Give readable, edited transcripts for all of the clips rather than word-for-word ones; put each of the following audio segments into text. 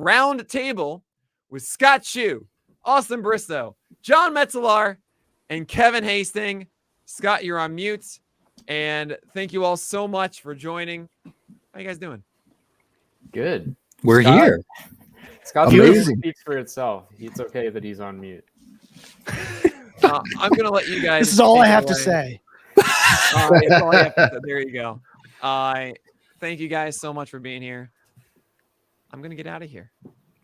Roundtable with Scott Shue, Austin Bristow, John Metzelar, and Kevin Hastings. Scott, you're on mute. And thank you all so much for joining. How you guys doing? Good. We're here. Scott's amazing. Speaks for itself. It's okay that he's on mute. I'm gonna let you guys. This is all I have to say. There you go. Thank you guys so much for being here. I'm gonna get out of here.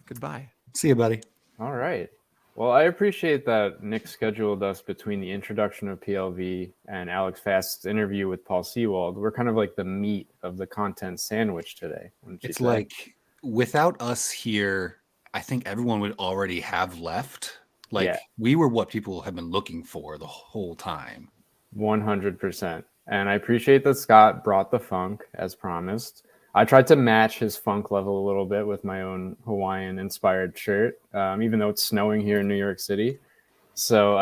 Goodbye. See you, buddy. All right. Well, I appreciate that Nick scheduled us between the introduction of PLV and Alex Fast's interview with Paul Sewald. We're kind of like the meat of the content sandwich today. It's like without us here, I think everyone would already have left. We were what people have been looking for the whole time. 100%. And I appreciate that Scott brought the funk as promised. I tried to match his funk level a little bit with my own Hawaiian-inspired shirt, even though it's snowing here in New York City. So,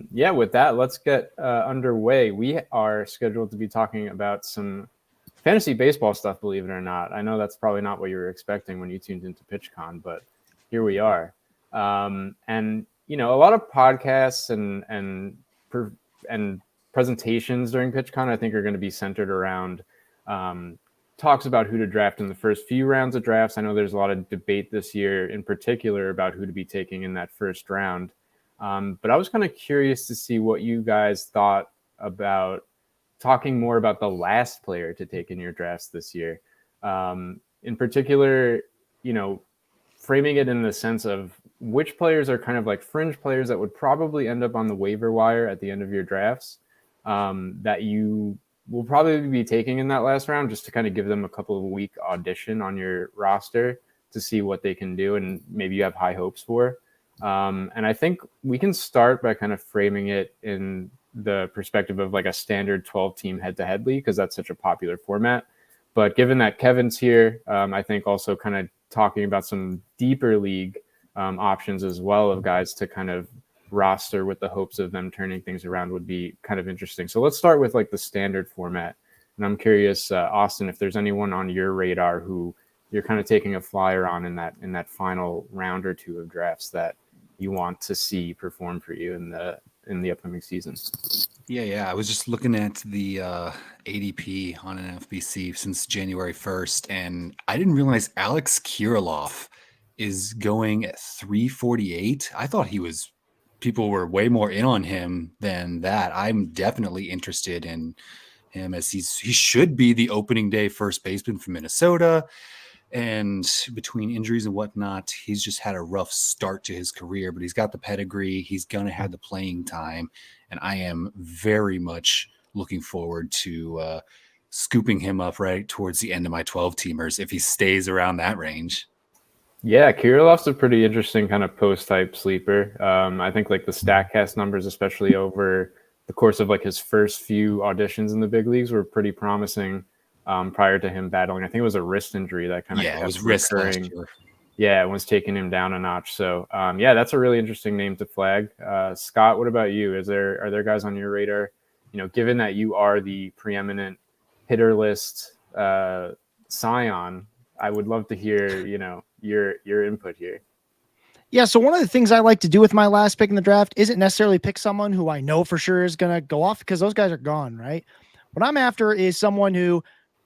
with that, let's get underway. We are scheduled to be talking about some fantasy baseball stuff, believe it or not. I know that's probably not what you were expecting when you tuned into PitchCon, but here we are. And, a lot of podcasts and presentations during PitchCon, I think, are going to be centered around talks about who to draft in the first few rounds of drafts. I know there's a lot of debate this year in particular about who to be taking in that first round. But I was kind of curious to see what you guys thought about talking more about the last player to take in your drafts this year. In particular, framing it in the sense of which players are kind of like fringe players that would probably end up on the waiver wire at the end of your drafts that you will probably be taking in that last round, just to kind of give them a couple of week audition on your roster to see what they can do and maybe you have high hopes for. And I think we can start by kind of framing it in the perspective of like a standard 12-team head-to-head league, because that's such a popular format. But given that Kevin's here, I think also kind of talking about some deeper league options as well of guys to kind of roster with the hopes of them turning things around would be kind of interesting. So let's start with like the standard format. And I'm curious, Austin, if there's anyone on your radar who you're kind of taking a flyer on in that final round or two of drafts that you want to see perform for you in the upcoming season. Yeah. I was just looking at the ADP on an FBC since January 1st, and I didn't realize Alex Kirilloff is going at 348. I thought people were way more in on him than that. I'm definitely interested in him as he should be the opening day first baseman for Minnesota. And between injuries and whatnot, he's just had a rough start to his career, but he's got the pedigree. He's going to have the playing time. And I am very much looking forward to scooping him up right towards the end of my 12-teamers if he stays around that range. Yeah, Kirilloff's a pretty interesting kind of post-type sleeper. I think like the StatCast numbers, especially over the course of like his first few auditions in the big leagues, were pretty promising prior to him battling. I think it was a wrist injury that kind of it was wrist last year. Yeah, it was taking him down a notch. So that's a really interesting name to flag. Scott, what about you? Are there guys on your radar? Given that you are the preeminent hitter list scion, I would love to hear your input here. Yeah, so one of the things I like to do with my last pick in the draft isn't necessarily pick someone who I know for sure is going to go off, because those guys are gone, right? What I'm after is someone who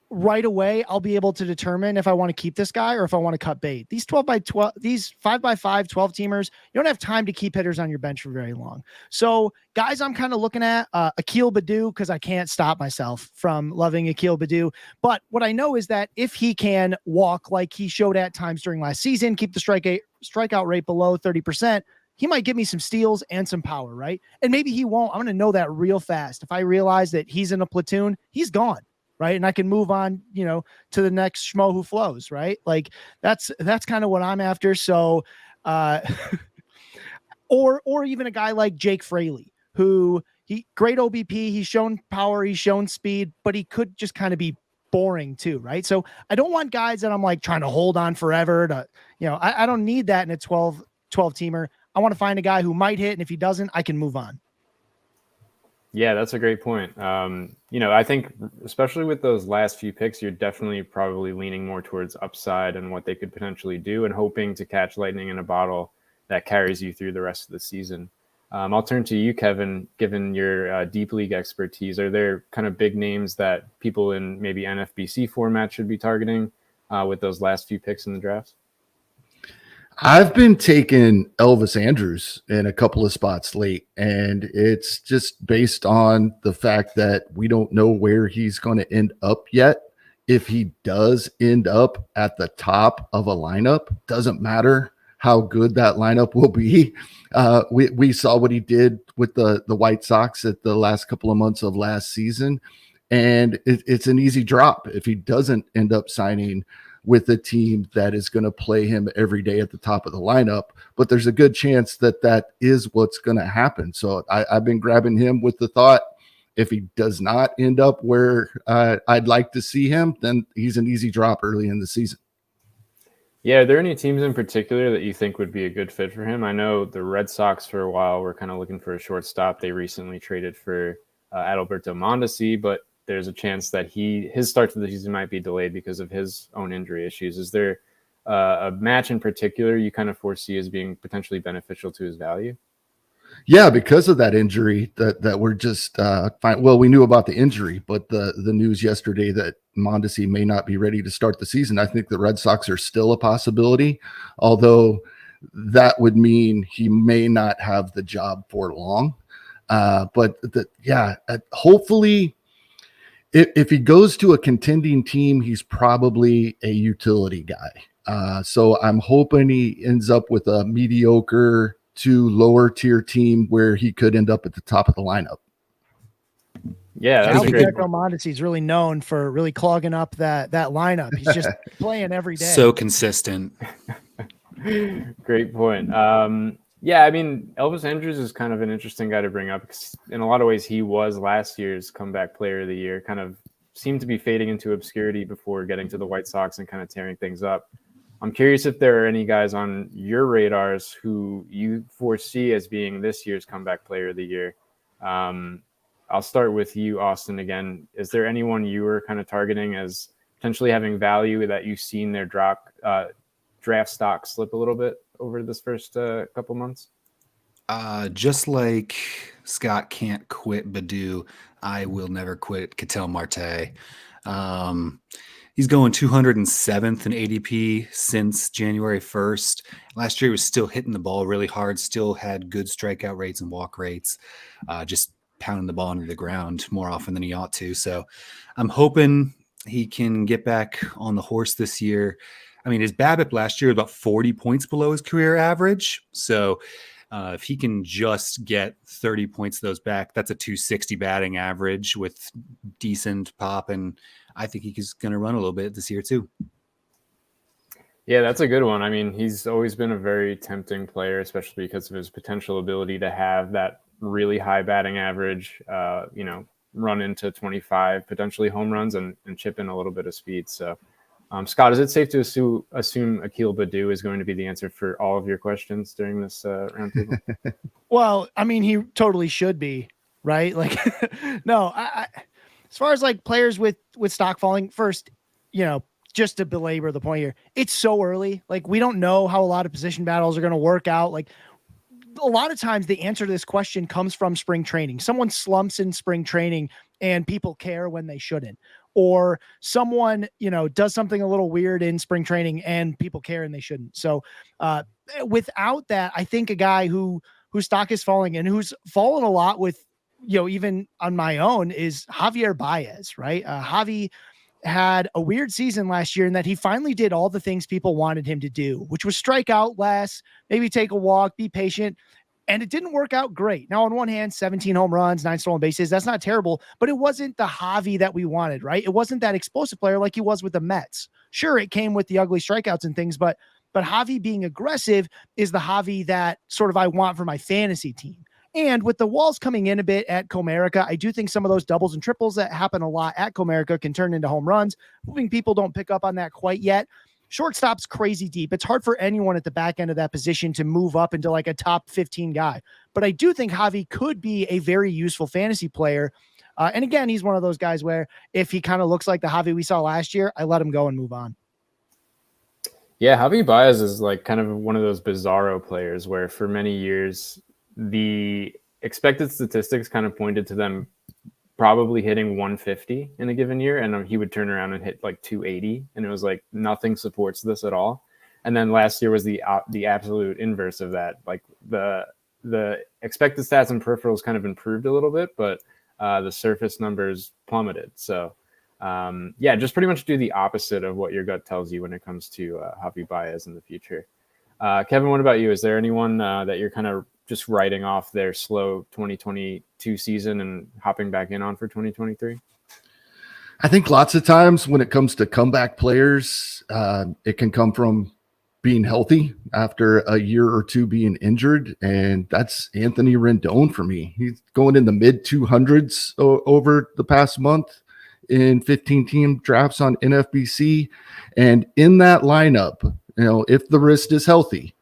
right away I'll be able to determine if I want to keep this guy or if I want to cut bait. These 12x12, these 5x5 12-teamers, you don't have time to keep hitters on your bench for very long. So guys, I'm kind of looking at Akil Baddoo, because I can't stop myself from loving Akil Baddoo. But what I know is that if he can walk like he showed at times during last season, keep the strikeout rate below 30%, he might give me some steals and some power, right? And maybe he won't. I'm going to know that real fast. If I realize that he's in a platoon, he's gone, right? And I can move on, to the next schmo who flows, right? Like that's kind of what I'm after. So, or even a guy like Jake Fraley, who great OBP, he's shown power, he's shown speed, but he could just kind of be boring too, right? So I don't want guys that I'm like trying to hold on forever to, I don't need that in a 12 teamer. I want to find a guy who might hit, and if he doesn't, I can move on. Yeah, that's a great point. I think especially with those last few picks, you're definitely probably leaning more towards upside and what they could potentially do and hoping to catch lightning in a bottle that carries you through the rest of the season. I'll turn to you, Kevin, given your deep league expertise. Are there kind of big names that people in maybe NFBC format should be targeting with those last few picks in the drafts? I've been taking Elvis Andrews in a couple of spots late, and it's just based on the fact that we don't know where he's going to end up yet. If he does end up at the top of a lineup, doesn't matter how good that lineup will be. We saw what he did with the White Sox at the last couple of months of last season, and it's an easy drop if he doesn't end up signing with a team that is going to play him every day at the top of the lineup. But there's a good chance that that is what's going to happen. So I've been grabbing him with the thought, if he does not end up where I'd like to see him, then he's an easy drop early in the season. Yeah, are there any teams in particular that you think would be a good fit for him? I know the Red Sox for a while were kind of looking for a shortstop. They recently traded for Adalberto Mondesi, but there's a chance that his start to the season might be delayed because of his own injury issues. Is there a match in particular you kind of foresee as being potentially beneficial to his value? Yeah, because of that injury that we're just fine. Well, we knew about the injury, but the news yesterday that Mondesi may not be ready to start the season. I think the Red Sox are still a possibility, although that would mean he may not have the job for long. Hopefully, if he goes to a contending team, he's probably a utility guy. So I'm hoping he ends up with a mediocre to lower tier team where he could end up at the top of the lineup. Yeah, that's great. Alberto Mondesi is really known for really clogging up that lineup. He's just playing every day. So consistent. Great point. Yeah, I mean, Elvis Andrews is kind of an interesting guy to bring up because in a lot of ways he was last year's comeback player of the year, kind of seemed to be fading into obscurity before getting to the White Sox and kind of tearing things up. I'm curious if there are any guys on your radars who you foresee as being this year's comeback player of the year. I'll start with you, Austin, again. Is there anyone you were kind of targeting as potentially having value that you've seen their draft stock slip a little bit over this first couple months? Just like Scott can't quit Badu, I will never quit Ketel Marte. He's going 207th in ADP since January 1st. Last year he was still hitting the ball really hard, still had good strikeout rates and walk rates, just pounding the ball into the ground more often than he ought to. So I'm hoping he can get back on the horse this year. I mean, his BABIP last year was about 40 points below his career average. So if he can just get 30 points of those back, that's a 260 batting average with decent pop. And I think he's going to run a little bit this year too. Yeah, that's a good one. I mean, he's always been a very tempting player, especially because of his potential ability to have that really high batting average, run into 25 potentially home runs and chip in a little bit of speed. So, Scott, is it safe to assume Akil Badu is going to be the answer for all of your questions during this roundtable? Well, I mean, he totally should be, right? Like, no, I as far as like players with stock falling, first, just to belabor the point here, it's so early. Like, we don't know how a lot of position battles are going to work out. Like, a lot of times the answer to this question comes from spring training. Someone slumps in spring training and people care when they shouldn't, or someone, does something a little weird in spring training and people care and they shouldn't. So, without that, I think a guy whose stock is falling and who's fallen a lot with, even on my own, is Javier Baez, right? Javi had a weird season last year in that he finally did all the things people wanted him to do, which was strike out less, maybe take a walk, be patient. And it didn't work out great. Now, on one hand, 17 home runs, 9 stolen bases, that's not terrible, but it wasn't the Javi that we wanted, right? It wasn't that explosive player like he was with the Mets. Sure, it came with the ugly strikeouts and things, but Javi being aggressive is the Javi that sort of I want for my fantasy team. And with the walls coming in a bit at Comerica, I do think some of those doubles and triples that happen a lot at Comerica can turn into home runs. Moving people don't pick up on that quite yet. Shortstop's crazy deep. It's hard for anyone at the back end of that position to move up into like a top 15 guy. But I do think Javi could be a very useful fantasy player. And again, he's one of those guys where if he kind of looks like the Javi we saw last year, I let him go and move on. Yeah, Javi Baez is like kind of one of those bizarro players where for many years the expected statistics kind of pointed to them probably hitting 150 in a given year, and he would turn around and hit like 280, and it was like nothing supports this at all. And then last year was the absolute inverse of that. Like the expected stats and peripherals kind of improved a little bit, but the surface numbers plummeted. So yeah, just pretty much do the opposite of what your gut tells you when it comes to Javi Baez in the future. Kevin, what about you? Is there anyone that you're kind of just writing off their slow 2022 season and hopping back in on for 2023? I think lots of times when it comes to comeback players, it can come from being healthy after a year or two being injured. And that's Anthony Rendon for me. He's going in the mid 200s over the past month in 15 team drafts on NFBC. And in that lineup, you know, if the wrist is healthy,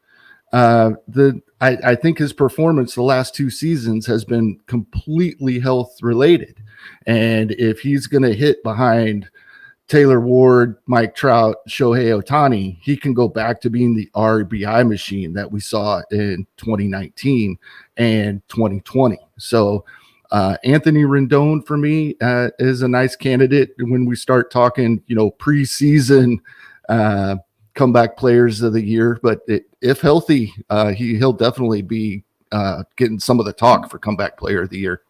I think his performance the last two seasons has been completely health related. And if he's going to hit behind Taylor Ward, Mike Trout, Shohei Ohtani, he can go back to being the RBI machine that we saw in 2019 and 2020. So Anthony Rendon for me is a nice candidate when we start talking, you know, preseason comeback players of the year. But if healthy, he'll definitely be getting some of the talk for comeback player of the year.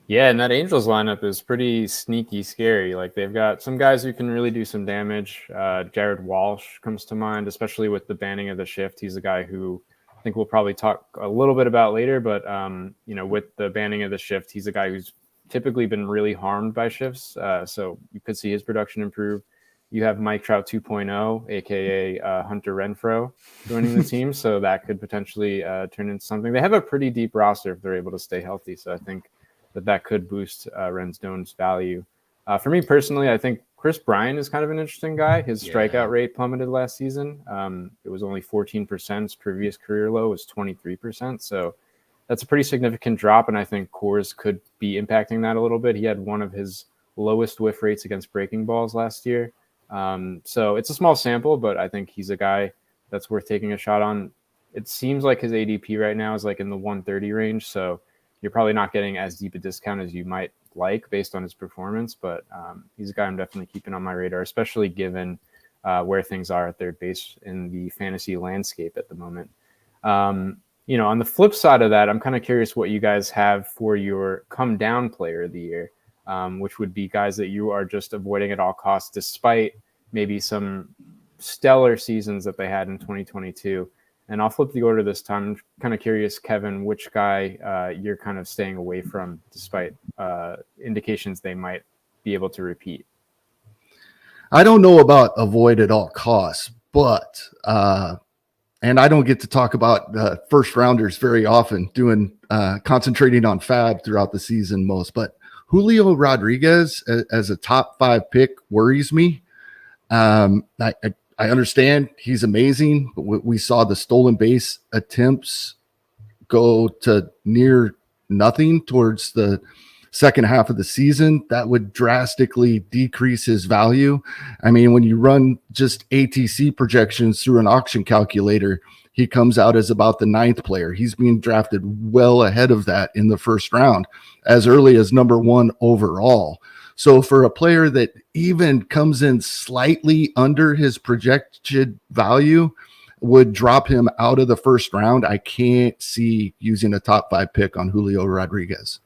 Yeah, and that Angels lineup is pretty sneaky scary. Like they've got some guys who can really do some damage. Jared Walsh comes to mind, especially with the banning of the shift. He's a guy who I think we'll probably talk a little bit about later, but you know, with the banning of the shift, he's a guy who's typically been really harmed by shifts. So you could see his production improve. You have Mike Trout 2.0, aka Hunter Renfroe, joining the team, so that could potentially turn into something. They have a pretty deep roster if they're able to stay healthy, so I think that could boost Rendon's value. For me personally, I think Chris Bryant is kind of an interesting guy. His strikeout rate plummeted last season. It was only 14%. His previous career low was 23%. So that's a pretty significant drop, and I think Coors could be impacting that a little bit. He had one of his lowest whiff rates against breaking balls last year. So it's a small sample, but I think he's a guy that's worth taking a shot on. It seems like his ADP right now is like in the 130 range, so you're probably not getting as deep a discount as you might like based on his performance, but he's a guy I'm definitely keeping on my radar, especially given where things are at third base in the fantasy landscape at the moment. You know, on the flip side of that, I'm kind of curious what you guys have for your come down player of the year, which would be guys that you are just avoiding at all costs, despite maybe some stellar seasons that they had in 2022. And I'll flip the order this time. I'm kind of curious, Kevin, which guy you're kind of staying away from, despite indications they might be able to repeat. I don't know about avoid at all costs, but and I don't get to talk about first rounders very often, concentrating on fab throughout the season most. But Julio Rodriguez as a top 5 pick worries me. I understand he's amazing, but we saw the stolen base attempts go to near nothing towards the second half of the season. That would drastically decrease his value. I mean, when you run just ATC projections through an auction calculator, he comes out as about the 9th player. He's being drafted well ahead of that in the first round, as early as number 1 overall. So for a player that even comes in slightly under his projected value, would drop him out of the first round. I can't see using a top 5 pick on Julio Rodriguez.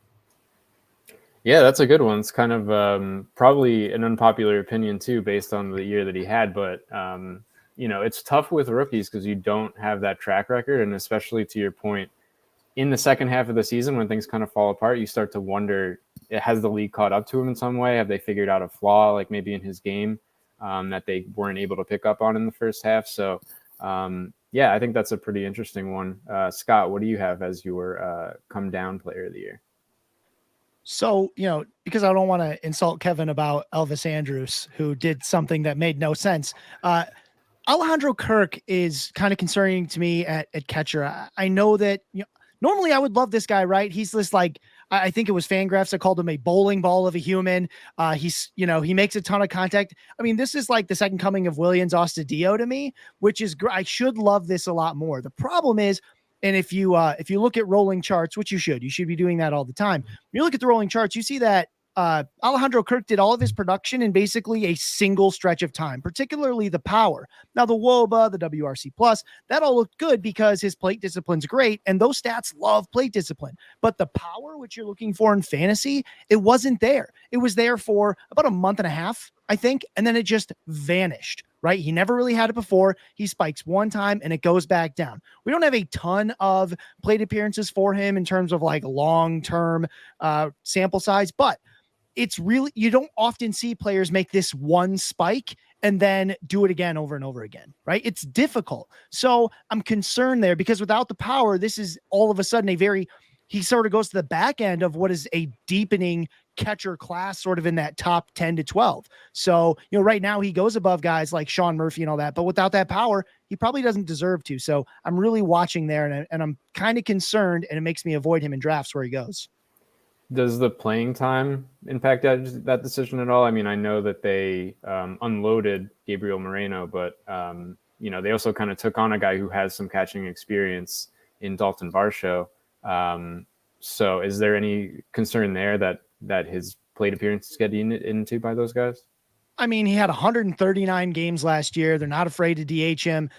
Yeah, that's a good one. It's kind of probably an unpopular opinion too, based on the year that he had. But you know, it's tough with rookies because you don't have that track record, and especially to your point, in the second half of the season when things kind of fall apart, you start to wonder, has the league caught up to him in some way? Have they figured out a flaw, like maybe in his game, that they weren't able to pick up on in the first half? So, yeah, I think that's a pretty interesting one. Scott, what do you have as your come down player of the year? So, because I don't want to insult Kevin about Elvis Andrus, who did something that made no sense. Alejandro Kirk is kind of concerning to me at catcher. I know that normally I would love this guy, right? He's this I think it was Fangraphs that called him a bowling ball of a human. He makes a ton of contact. I mean, this is like the second coming of Williams Astudillo to me, which is I should love this a lot more. The problem is, and if you look at rolling charts, which you should be doing that all the time. When you look at the rolling charts, you see that Alejandro Kirk did all of his production in basically a single stretch of time, particularly the power. Now the WOBA, the WRC plus, that all looked good because his plate discipline's great. And those stats love plate discipline, but the power, which you're looking for in fantasy, it wasn't there. It was there for about a month and a half, I think. And then it just vanished, right? He never really had it before. He spikes one time and it goes back down. We don't have a ton of plate appearances for him in terms of like long-term sample size, but it's really, you don't often see players make this one spike and then do it again over and over again, right? It's difficult. So I'm concerned there because without the power, this is all of a sudden he sort of goes to the back end of what is a deepening catcher class sort of in that top 10 to 12. So, right now he goes above guys like Sean Murphy and all that, but without that power, he probably doesn't deserve to. So I'm really watching there and I'm kind of concerned, and it makes me avoid him in drafts where he goes. Does the playing time impact that decision at all? I mean, I know that they unloaded Gabriel Moreno, but they also kind of took on a guy who has some catching experience in Dalton Varsho. So is there any concern there that his plate appearances get into by those guys? I mean, he had 139 games last year. They're not afraid to DH him.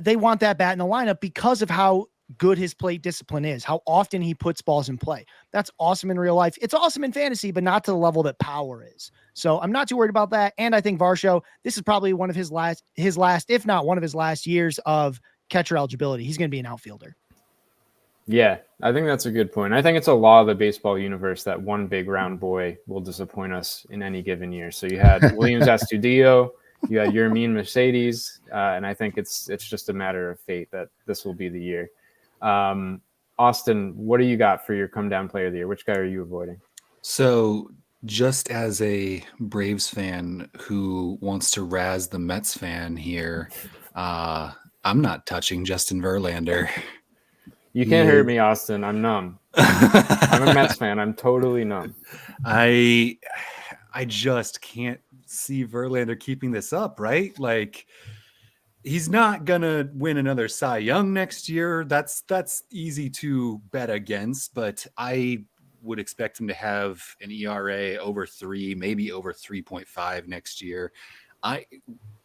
They want that bat in the lineup because of how good his plate discipline is, how often he puts balls in play. That's awesome in real life. It's awesome in fantasy, but not to the level that power is. So I'm not too worried about that. And I think Varsho, this is probably one of his last, if not one of his last years of catcher eligibility. He's going to be an outfielder. Yeah, I think that's a good point. I think it's a law of the baseball universe that one big round boy will disappoint us in any given year. So you had Williams Astudillo, you had Yermin Mercedes, and I think it's just a matter of fate that this will be the year. Austin, what do you got for your come down player of the year? Which guy are you avoiding? So just as a Braves fan who wants to razz the Mets fan here, I'm not touching Justin Verlander. You can't hurt me, Austin. I'm numb. I'm a Mets fan. I'm totally numb. I just can't see Verlander keeping this up, right? Like, he's not gonna win another Cy Young next year. That's easy to bet against, but I would expect him to have an ERA over 3, maybe over 3.5 next year.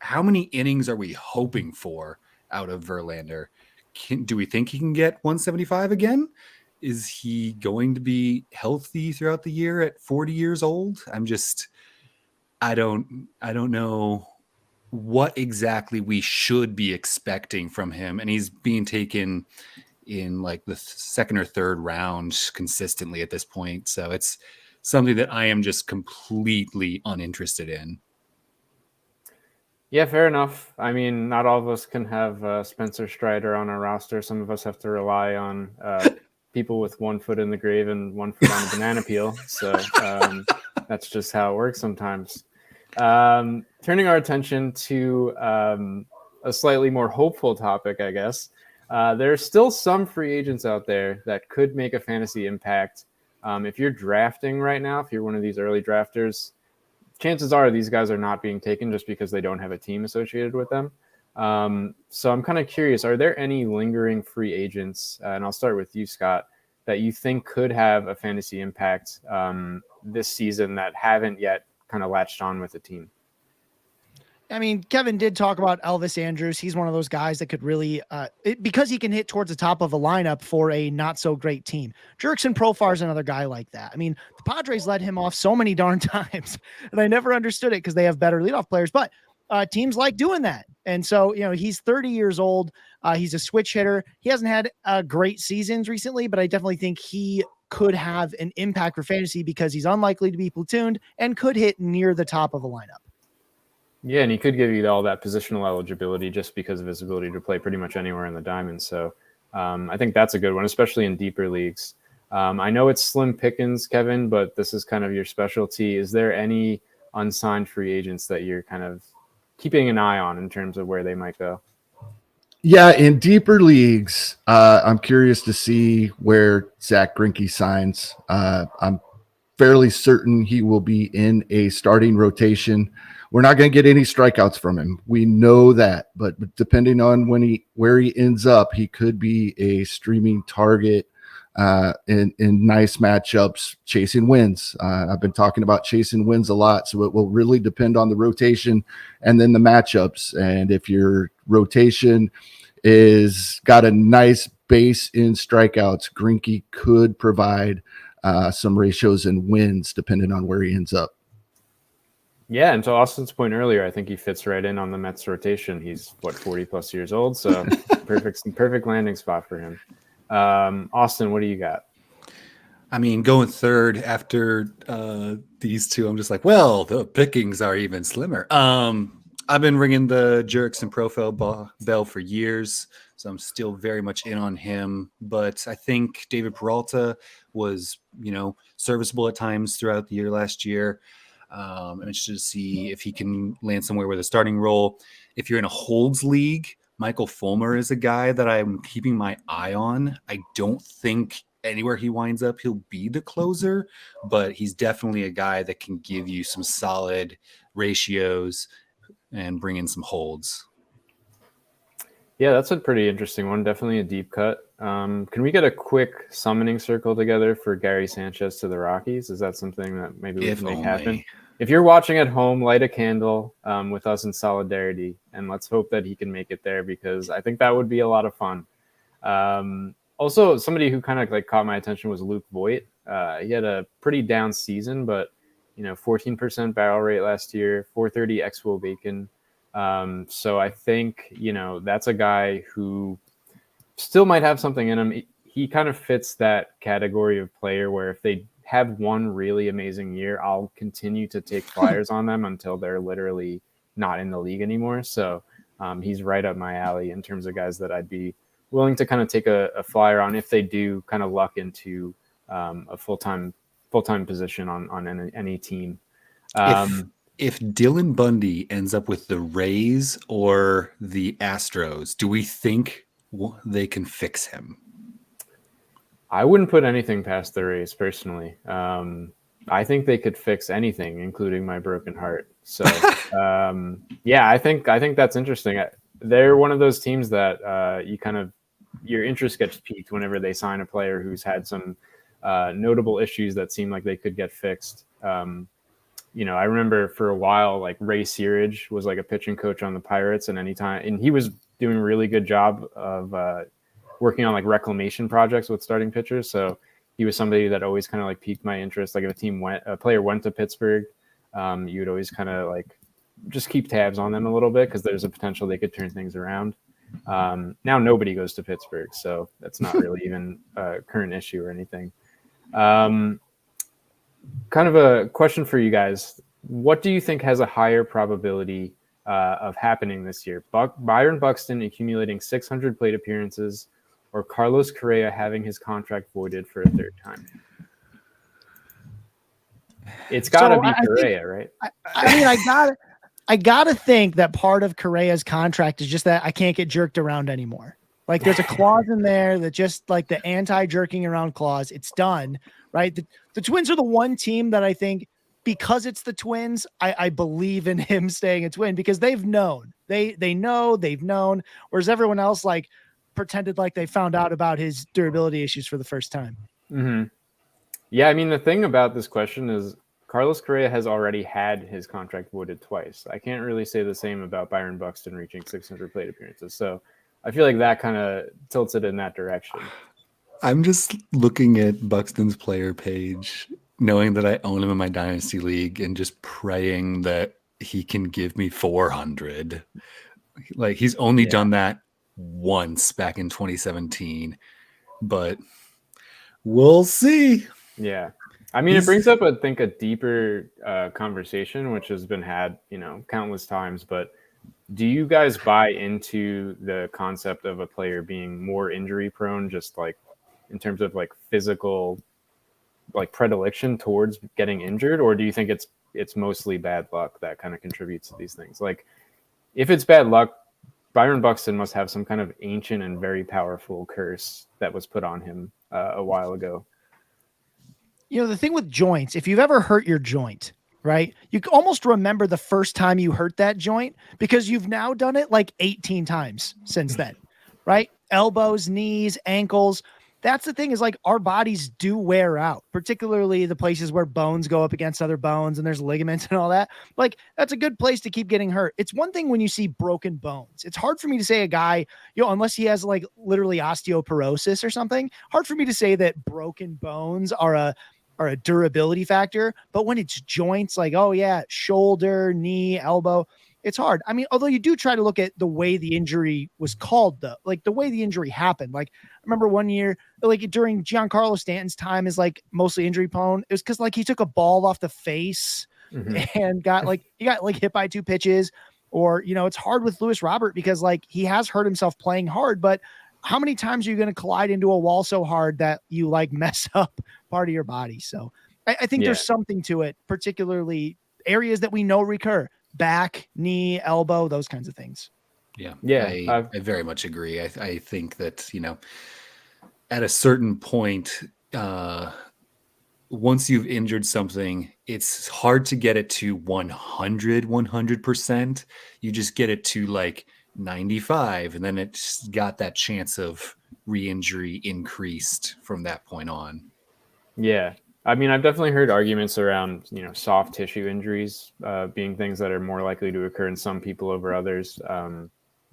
How many innings are we hoping for out of Verlander? Do we think he can get 175 again? Is he going to be healthy throughout the year at 40 years old? I don't know what exactly we should be expecting from him. And he's being taken in like the second or third round consistently at this point. So it's something that I am just completely uninterested in. Yeah, fair enough. I mean, not all of us can have Spencer Strider on our roster. Some of us have to rely on people with 1 foot in the grave and 1 foot on a banana peel. So that's just how it works sometimes. Turning our attention to a slightly more hopeful topic, I guess. There's still some free agents out there that could make a fantasy impact. If you're drafting right now, if you're one of these early drafters, chances are these guys are not being taken just because they don't have a team associated with them. So I'm kind of curious, are there any lingering free agents, and I'll start with you, Scott, that you think could have a fantasy impact this season that haven't yet kind of latched on with the team? I mean, Kevin did talk about Elvis Andrus. He's one of those guys that could really, because he can hit towards the top of a lineup for a not so great team. Jurickson Profar is another guy like that. I mean, the Padres let him off so many darn times, and I never understood it because they have better leadoff players, but teams like doing that. And so, he's 30 years old. He's a switch hitter. He hasn't had great seasons recently, but I definitely think he could have an impact for fantasy because he's unlikely to be platooned and could hit near the top of a lineup. Yeah, and he could give you all that positional eligibility just because of his ability to play pretty much anywhere in the diamond. So I think that's a good one, especially in deeper leagues. I know it's slim pickings, Kevin, but this is kind of your specialty. Is there any unsigned free agents that you're kind of keeping an eye on in terms of where they might go? Yeah, in deeper leagues, I'm curious to see where Zach Greinke signs. I'm fairly certain he will be in a starting rotation. We're not going to get any strikeouts from him. We know that, but depending on where he ends up, he could be a streaming target in nice matchups, chasing wins. I've been talking about chasing wins a lot, so it will really depend on the rotation and then the matchups. And if your rotation is got a nice base in strikeouts, Greinke could provide some ratios and wins depending on where he ends up. Yeah, and to Austin's point earlier, I think he fits right in on the Mets rotation. He's 40 plus years old, so perfect landing spot for him. Austin, what do you got? I mean, going third after these two, I'm just like, well, the pickings are even slimmer. I've been ringing the Jurickson profile bell for years, so I'm still very much in on him. But I think David Peralta was, serviceable at times throughout the year last year. I'm interested to see if he can land somewhere with a starting role. If you're in a holds league, Michael Fulmer is a guy that I'm keeping my eye on. I don't think anywhere he winds up, he'll be the closer, but he's definitely a guy that can give you some solid ratios and bring in some holds. Yeah, that's a pretty interesting one. Definitely a deep cut. Can we get a quick summoning circle together for Gary Sanchez to the Rockies? Is that something that maybe we can make happen? If you're watching at home, light a candle with us in solidarity, and let's hope that he can make it there, because I think that would be a lot of fun. Also, somebody who kind of like caught my attention was Luke Voigt. He had a pretty down season, but 14% barrel rate last year, 430 xWOB bacon. So I think that's a guy who still might have something in him. He kind of fits that category of player where if they have one really amazing year, I'll continue to take flyers on them until they're literally not in the league anymore. So he's right up my alley in terms of guys that I'd be willing to kind of take a flyer on if they do kind of luck into a full-time position on any team. If Dylan Bundy ends up with the Rays or the Astros, do we think they can fix him? I wouldn't put anything past the Rays personally. I think they could fix anything, including my broken heart. So yeah, I think that's interesting. They're one of those teams that your interest gets piqued whenever they sign a player who's had some notable issues that seem like they could get fixed. I remember for a while, like Ray Searage was like a pitching coach on the Pirates, and he was doing a really good job of working on like reclamation projects with starting pitchers. So he was somebody that always kind of like piqued my interest. Like if a player went to Pittsburgh, you would always kind of like just keep tabs on them a little bit because there's a potential they could turn things around. Now nobody goes to Pittsburgh, so that's not really even a current issue or anything. Kind of a question for you guys. What do you think has a higher probability of happening this year? Byron Buxton accumulating 600 plate appearances or Carlos Correa having his contract voided for a third time? It's got to be Correa, right? I mean, I gotta think that part of Correa's contract is just that I can't get jerked around anymore. Like there's a clause in there that just like the anti-jerking around clause, it's done, right? The Twins are the one team that I think, because it's the Twins, I believe in him staying a Twin because they've known. They've known, whereas everyone else like pretended like they found out about his durability issues for the first time. Mm-hmm. Yeah, I mean, the thing about this question is Carlos Correa has already had his contract voided twice. I can't really say the same about Byron Buxton reaching 600 plate appearances. So I feel like that kind of tilts it in that direction. I'm just looking at Buxton's player page, knowing that I own him in my Dynasty League and just praying that he can give me 400. Like he's only done that once back in 2017, but we'll see. Yeah. I mean, it brings up, I think, a deeper conversation, which has been had, countless times. But do you guys buy into the concept of a player being more injury prone, just like in terms of like physical, like predilection towards getting injured, or do you think it's mostly bad luck that kind of contributes to these things? Like, if it's bad luck, Byron Buxton must have some kind of ancient and very powerful curse that was put on him a while ago. You know, the thing with joints, if you've ever hurt your joint, right, you can almost remember the first time you hurt that joint because you've now done it like 18 times since then, right? Elbows, knees, ankles. That's the thing, is like our bodies do wear out, particularly the places where bones go up against other bones and there's ligaments and all that. Like, that's a good place to keep getting hurt. It's one thing when you see broken bones. It's hard for me to say a guy, you know, unless he has like literally osteoporosis or something, hard for me to say that broken bones are a durability factor. But when it's joints, like, oh yeah, shoulder, knee, elbow, it's hard. I mean, although you do try to look at the way the injury was called, though, like the way the injury happened. Like, I remember one year, like during Giancarlo Stanton's time is like mostly injury prone. It was because like he took a ball off the face and he got hit by 2 pitches. Or, you know, it's hard with Lewis Robert because like he has hurt himself playing hard, but how many times are you going to collide into a wall so hard that you like mess up part of your body? So I think there's something to it, particularly areas that we know recur: back, knee, elbow, those kinds of things. I very much agree. I think that, you know, at a certain point, once you've injured something, it's hard to get it to 100%. You just get it to like 95, and then it's got that chance of re-injury increased from that point on. Yeah. I mean, I've definitely heard arguments around, you know, soft tissue injuries being things that are more likely to occur in some people over others.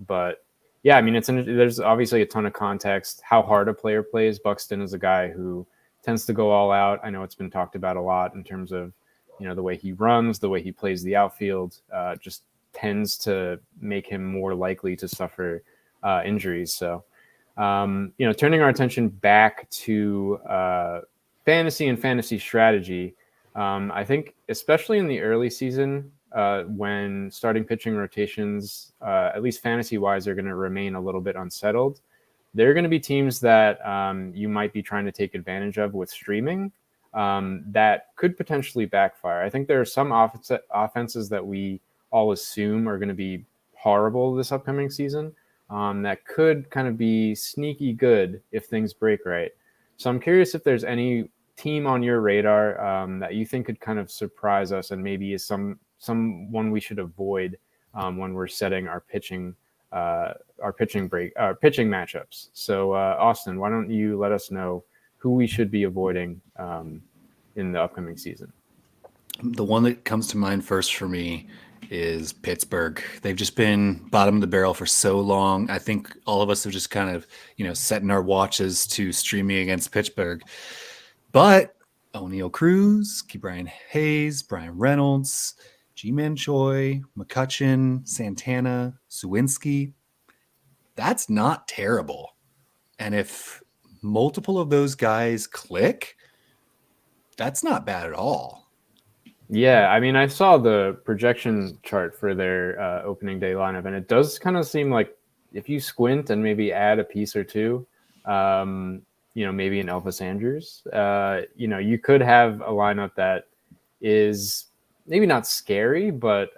But yeah, I mean, there's obviously a ton of context, how hard a player plays. Buxton is a guy who tends to go all out. I know it's been talked about a lot in terms of, you know, the way he runs, the way he plays the outfield, just tends to make him more likely to suffer injuries. So, you know, turning our attention back to fantasy and fantasy strategy, I think especially in the early season, when starting pitching rotations, at least fantasy-wise, are going to remain a little bit unsettled. There are going to be teams that you might be trying to take advantage of with streaming that could potentially backfire. I think there are some offenses that we all assume are going to be horrible this upcoming season that could kind of be sneaky good if things break right. So I'm curious if there's any team on your radar that you think could kind of surprise us and maybe is someone we should avoid when we're setting our pitching matchups. So Austin, why don't you let us know who we should be avoiding in the upcoming season? The one that comes to mind first for me is Pittsburgh. They've just been bottom of the barrel for so long. I think all of us have just kind of, you know, setting our watches to streaming against Pittsburgh. But O'Neal Cruz, Ke'Bryan Hayes, Brian Reynolds, G-Man Choi, McCutchen, Santana, Suwinski, that's not terrible. And if multiple of those guys click, that's not bad at all. Yeah, I mean, I saw the projection chart for their opening day lineup, and it does kind of seem like if you squint and maybe add a piece or two, you know, maybe an Elvis Andrus, you know, you could have a lineup that is maybe not scary, but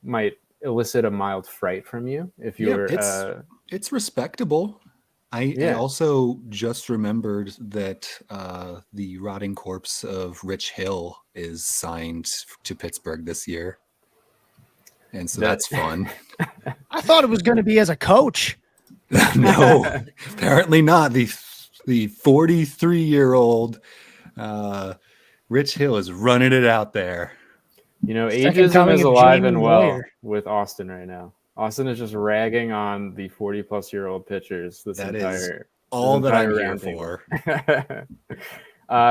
might elicit a mild fright from you if you're. It's respectable. I also just remembered that the rotting corpse of Rich Hill is signed to Pittsburgh this year. And so that's fun. I thought it was going to be as a coach. No, apparently not. The 43-year-old Rich Hill is running it out there. You know, Second ageism coming is of alive Jamie and well Moyer. with Austin right now. Austin is just ragging on the 40-plus-year-old pitchers. That is all that I'm here for.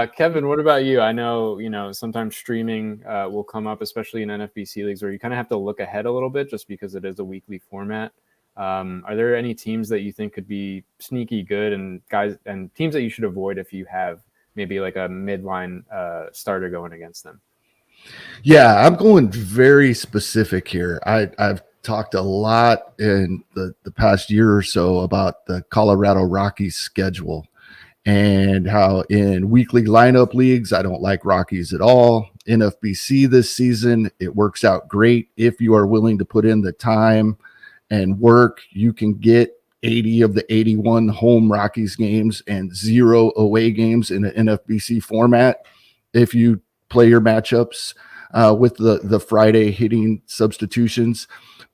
Kevin, what about you? I know, you know, sometimes streaming will come up, especially in NFBC leagues, where you kind of have to look ahead a little bit just because it is a weekly format. Are there any teams that you think could be sneaky good and teams that you should avoid if you have maybe like a midline starter going against them? Yeah, I'm going very specific here. I've talked a lot in the past year or so about the Colorado Rockies schedule. and how in weekly lineup leagues, I don't like Rockies at all. NFBC this season, it works out great. If you are willing to put in the time and work, you can get 80 of the 81 home Rockies games and 0 away games in an NFBC format. If you play your matchups with the Friday hitting substitutions.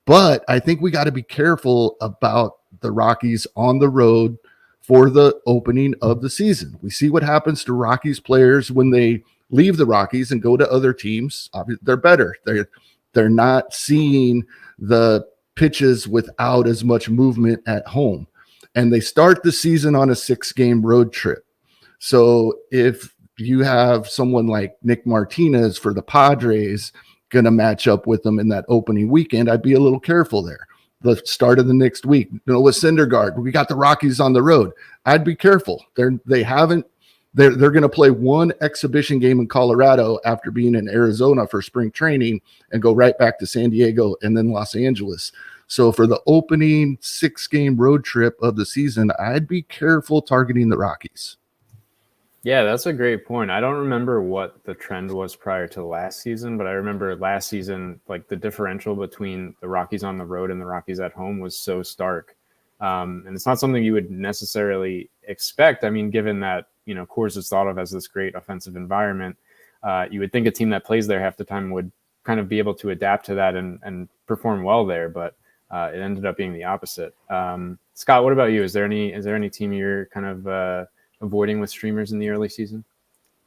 But I think we got to be careful about the Rockies on the road for the opening of the season. We see what happens to Rockies players when they leave the Rockies and go to other teams. They're better. They're not seeing the pitches without as much movement at home. And they start the season on a 6-game road trip. So if you have someone like Nick Martinez for the Padres going to match up with them in that opening weekend, I'd be a little careful there. The start of the next week, with Syndergaard, we got the Rockies on the road. I'd be careful. They're going to play one exhibition game in Colorado after being in Arizona for spring training and go right back to San Diego and then Los Angeles. So for the opening 6-game road trip of the season, I'd be careful targeting the Rockies. Yeah, that's a great point. I don't remember what the trend was prior to last season, but I remember last season, like the differential between the Rockies on the road and the Rockies at home was so stark. And it's not something you would necessarily expect. I mean, given that, Coors is thought of as this great offensive environment, you would think a team that plays there half the time would kind of be able to adapt to that and perform well there, but it ended up being the opposite. Scott, what about you? Is there any team you're kind of avoiding with streamers in the early season?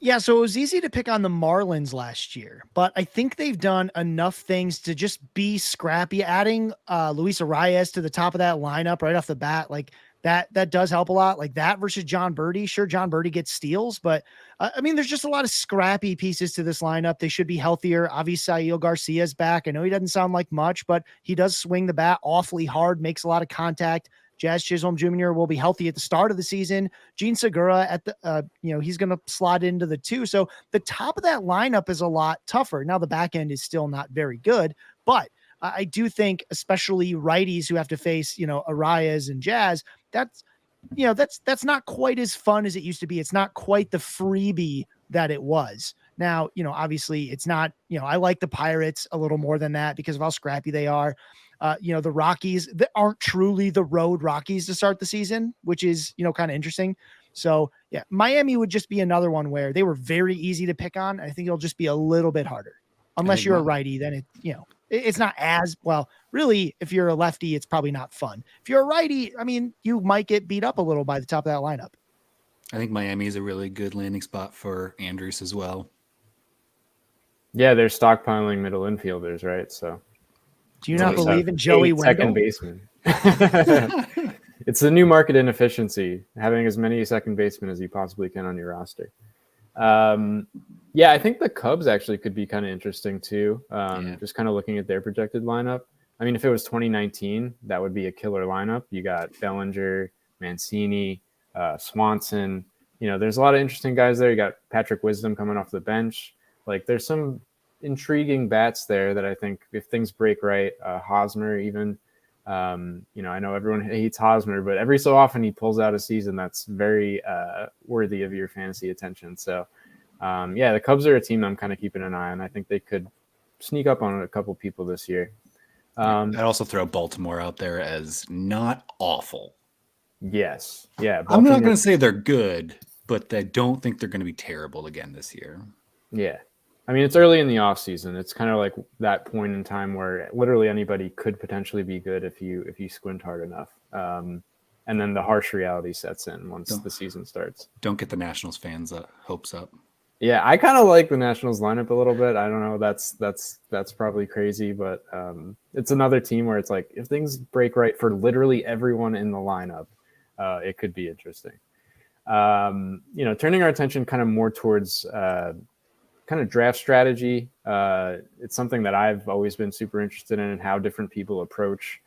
Yeah, so it was easy to pick on the Marlins last year, but I think they've done enough things to just be scrappy. Adding Luis Arias to the top of that lineup right off the bat, like that does help a lot. Like that versus John Birdie. Sure, John Birdie gets steals, but I mean, there's just a lot of scrappy pieces to this lineup. They should be healthier. Avisail Garcia's back. I know he doesn't sound like much, but he does swing the bat awfully hard, makes a lot of contact. Jazz Chisholm Jr. will be healthy at the start of the season. Gene Segura at the, he's going to slot into the 2. So the top of that lineup is a lot tougher. Now the back end is still not very good, but I do think, especially righties who have to face, Arias and Jazz, that's not quite as fun as it used to be. It's not quite the freebie that it was. Now, obviously it's not, I like the Pirates a little more than that because of how scrappy they are. The Rockies that aren't truly the road Rockies to start the season, which is, kind of interesting. So yeah, Miami would just be another one where they were very easy to pick on. I think it'll just be a little bit harder unless you're a righty, then it's not as well, really. If you're a lefty, it's probably not fun. If you're a righty, I mean, you might get beat up a little by the top of that lineup. I think Miami is a really good landing spot for Andrews as well. Yeah, they're stockpiling middle infielders, right? So do you not believe in Joey Wendell? Second baseman. It's the new market inefficiency, having as many second basemen as you possibly can on your roster. Yeah, I think the Cubs actually could be kind of interesting too. Just kind of looking at their projected lineup. I mean, if it was 2019, that would be a killer lineup. You got Bellinger, Mancini, Swanson. There's a lot of interesting guys there. You got Patrick Wisdom coming off the bench. Like, there's some intriguing bats there that I think if things break right, Hosmer even. I know everyone hates Hosmer, but every so often he pulls out a season that's very worthy of your fantasy attention. So, the Cubs are a team I'm kind of keeping an eye on. I think they could sneak up on a couple people this year. I'd also throw Baltimore out there as not awful. Yes. Yeah. I'm not going to say they're good, but I don't think they're going to be terrible again this year. Yeah. I mean, it's early in the off season. It's kind of like that point in time where literally anybody could potentially be good if you squint hard enough. And then the harsh reality sets in once the season starts. Don't get the Nationals fans' hopes up. Yeah, I kind of like the Nationals lineup a little bit. I don't know. That's probably crazy, but it's another team where it's like if things break right for literally everyone in the lineup, it could be interesting. Turning our attention kind of more towards kind of draft strategy. It's something that I've always been super interested in and how different people approach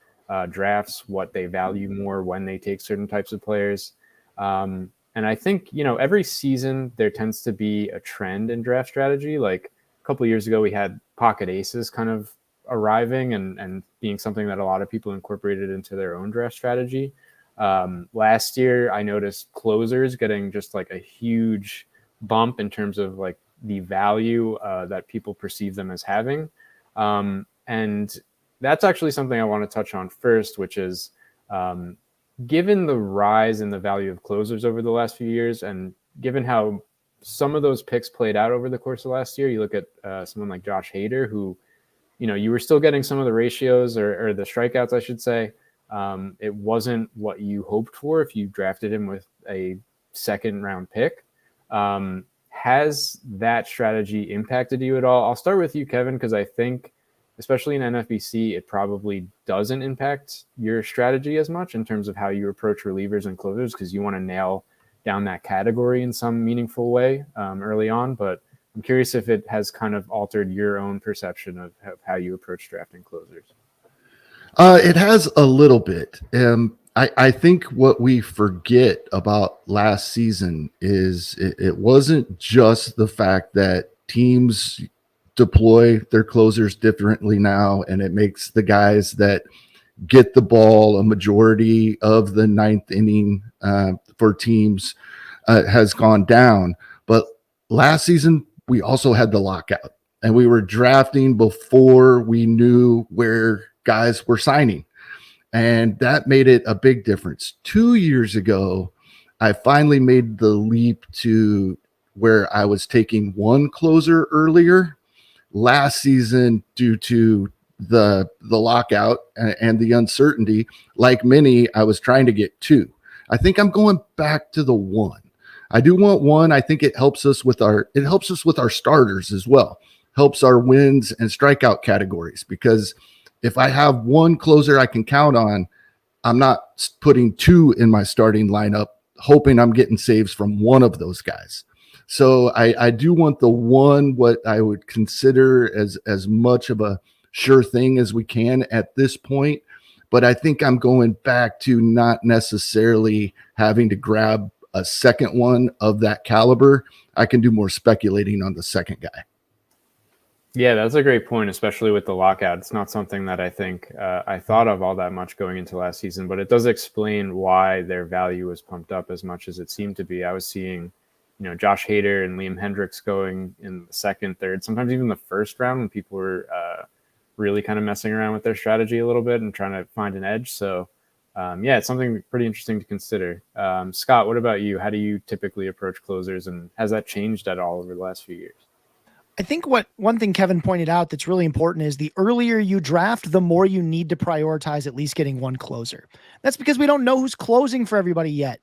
drafts, what they value more when they take certain types of players. And I think, every season there tends to be a trend in draft strategy. Like a couple of years ago, we had pocket aces kind of arriving and being something that a lot of people incorporated into their own draft strategy. Last year, I noticed closers getting just like a huge bump in terms of like the value that people perceive them as having. And that's actually something I want to touch on first, which is given the rise in the value of closers over the last few years, and given how some of those picks played out over the course of last year, you look at someone like Josh Hader, who, you were still getting some of the ratios or the strikeouts, I should say. It wasn't what you hoped for if you drafted him with a second round pick. Has that strategy impacted you at all? I'll start with you, Kevin, because I think, especially in NFBC, it probably doesn't impact your strategy as much in terms of how you approach relievers and closers, because you want to nail down that category in some meaningful way early on. But I'm curious if it has kind of altered your own perception of how you approach drafting closers. It has a little bit. I think what we forget about last season is it wasn't just the fact that teams deploy their closers differently now, and it makes the guys that get the ball a majority of the ninth inning for teams has gone down. But last season, we also had the lockout, and we were drafting before we knew where guys were signing. And that made it a big difference. 2 years ago, I finally made the leap to where I was taking one closer earlier. Last season, due to the lockout and the uncertainty, like many, I was trying to get two. I think I'm going back to the one. I do want one. I think it helps us with our starters as well. Helps our wins and strikeout categories, because if I have one closer I can count on, I'm not putting two in my starting lineup, hoping I'm getting saves from one of those guys. So I do want the one, what I would consider as much of a sure thing as we can at this point. But I think I'm going back to not necessarily having to grab a second one of that caliber. I can do more speculating on the second guy. Yeah, that's a great point, especially with the lockout. It's not something that I think I thought of all that much going into last season, but it does explain why their value was pumped up as much as it seemed to be. I was seeing, Josh Hader and Liam Hendricks going in the second, third, sometimes even the first round, when people were really kind of messing around with their strategy a little bit and trying to find an edge. So, yeah, it's something pretty interesting to consider. Scott, what about you? How do you typically approach closers, and has that changed at all over the last few years? I think one thing Kevin pointed out that's really important is the earlier you draft, the more you need to prioritize at least getting one closer. That's because we don't know who's closing for everybody yet,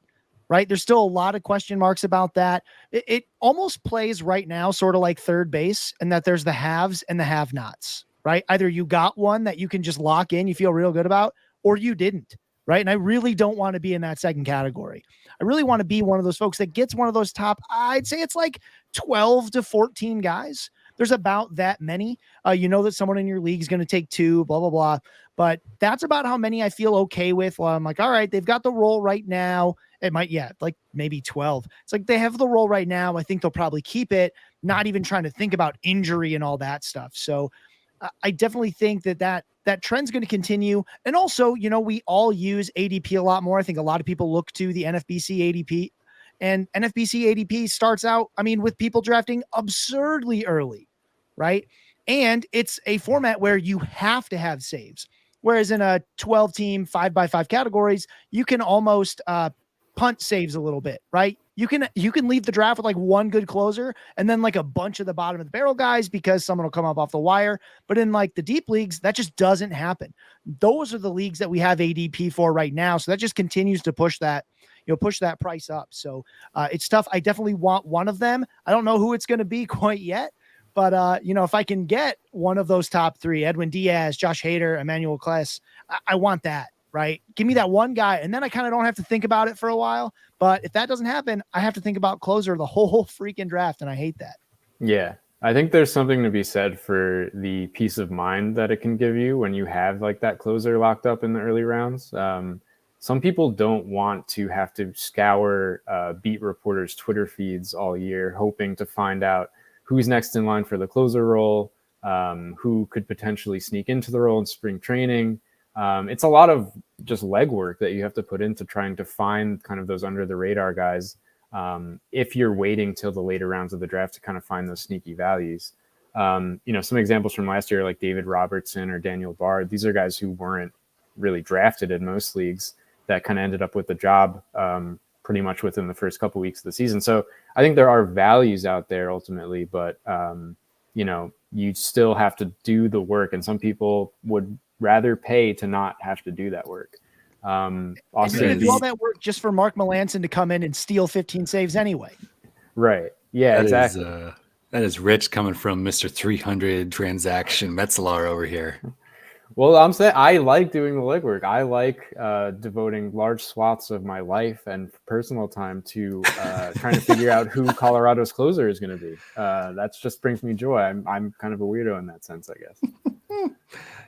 right? There's still a lot of question marks about that. It almost plays right now sort of like third base, and that there's the haves and the have-nots, right? Either you got one that you can just lock in, you feel real good about, or you didn't, right? And I really don't want to be in that second category. I really want to be one of those folks that gets one of those top, I'd say it's like 12 to 14 guys. There's about that many. That someone in your league is going to take two, blah, blah, blah. But that's about how many I feel okay with. Well, I'm like, all right, they've got the role right now. It might, like maybe 12. It's like they have the role right now. I think they'll probably keep it, not even trying to think about injury and all that stuff. So I definitely think that trend's going to continue. And also, we all use ADP a lot more. I think a lot of people look to the NFBC ADP, and NFBC ADP starts out, with people drafting absurdly early, right? And it's a format where you have to have saves. Whereas in a 12 team 5x5 categories, you can almost punt saves a little bit, right? You can leave the draft with like one good closer and then like a bunch of the bottom of the barrel guys because someone will come up off the wire. But in like the deep leagues, that just doesn't happen. Those are the leagues that we have ADP for right now. So that just continues to push that price up. So it's tough. I definitely want one of them. I don't know who it's going to be quite yet, but if I can get one of those top three, Edwin Diaz, Josh Hader, Emmanuel Kless, I want that. Right? Give me that one guy. And then I kind of don't have to think about it for a while. But if that doesn't happen, I have to think about closer the whole freaking draft. And I hate that. Yeah. I think there's something to be said for the peace of mind that it can give you when you have like that closer locked up in the early rounds. Some people don't want to have to scour beat reporters' Twitter feeds all year, hoping to find out who's next in line for the closer role, who could potentially sneak into the role in spring training. It's a lot of just legwork that you have to put into trying to find kind of those under the radar guys. If you're waiting till the later rounds of the draft to kind of find those sneaky values. Some examples from last year, like David Robertson or Daniel Bard, these are guys who weren't really drafted in most leagues that kind of ended up with the job pretty much within the first couple weeks of the season. So I think there are values out there ultimately, but you still have to do the work, and some people would rather pay to not have to do that work. You're going to do all that work just for Mark Melanson to come in and steal 15 saves anyway. Right. Yeah, exactly. That is rich coming from Mr. 300 transaction Metzelar over here. Well, I'm saying I like doing the legwork. I like devoting large swaths of my life and personal time to trying to figure out who Colorado's closer is going to be. That just brings me joy. I'm kind of a weirdo in that sense, I guess.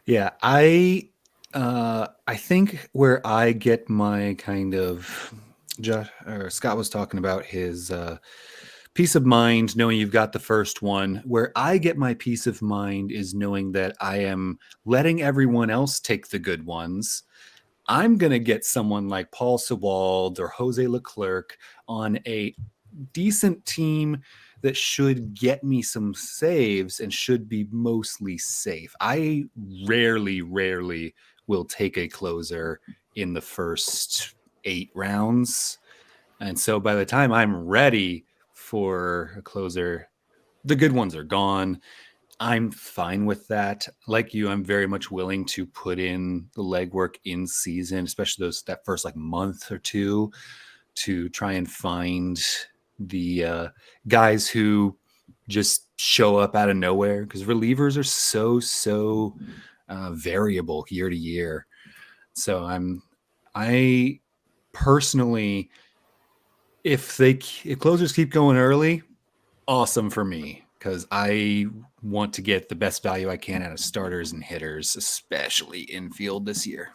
Yeah, I think where I get my kind of Scott was talking about his peace of mind, knowing you've got the first one. Where I get my peace of mind is knowing that I am letting everyone else take the good ones. I'm going to get someone like Paul Sewald or Jose Leclerc on a decent team that should get me some saves and should be mostly safe. I rarely will take a closer in the first 8 rounds. And so by the time I'm ready for a closer, the good ones are gone. I'm fine with that. Like you, I'm very much willing to put in the legwork in season, especially that first like month or two, to try and find the guys who just show up out of nowhere, because relievers are so variable year to year. So I personally, if closers keep going early, awesome for me, because I want to get the best value I can out of starters and hitters, especially infield this year.